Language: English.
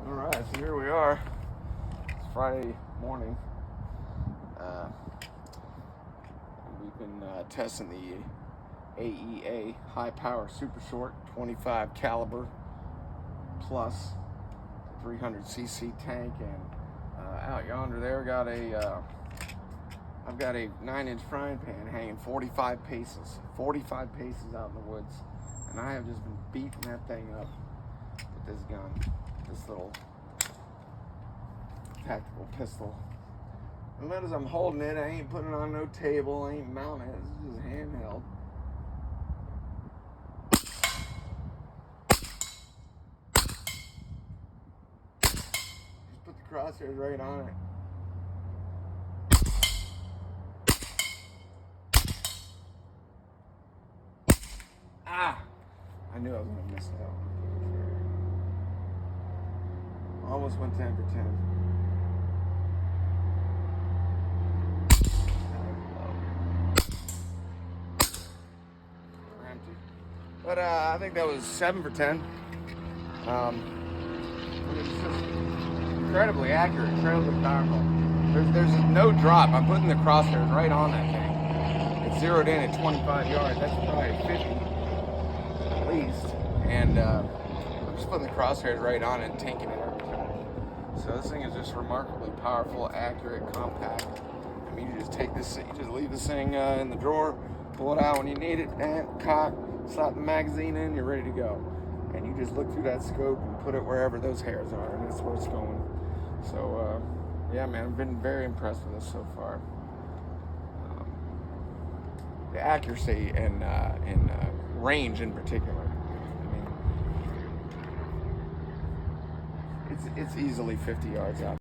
Alright, so here we are. It's Friday morning. We've been testing the AEA High-Power Super Short 25 caliber plus 300cc tank, and out yonder there I've got a 9-inch frying pan hanging 45 paces out in the woods, and I have just been beating that thing up with this gun, this little tactical pistol. And as I'm holding it, I ain't putting it on no table, I ain't mounting it, it's just handheld. Just put the crosshairs right on it. Ah! I knew I was gonna miss that one. Almost went 10 for 10. Empty. But I think that was 7 for 10. It's just incredibly accurate, incredibly powerful. There's no drop. I'm putting the crosshairs right on that thing. It's zeroed in at 25 yards. That's probably 50 at least. And I'm just putting the crosshairs right on it and tanking it every time. So this thing is just remarkably powerful, accurate, compact. I mean, you just take this, you just leave this thing in the drawer, pull it out when you need it, and cock, slap the magazine in, you're ready to go. And you just look through that scope and put it wherever those hairs are, and that's where it's going. So, yeah, man, I've been very impressed with this so far. The accuracy and range in particular. I mean, it's easily 50 yards out.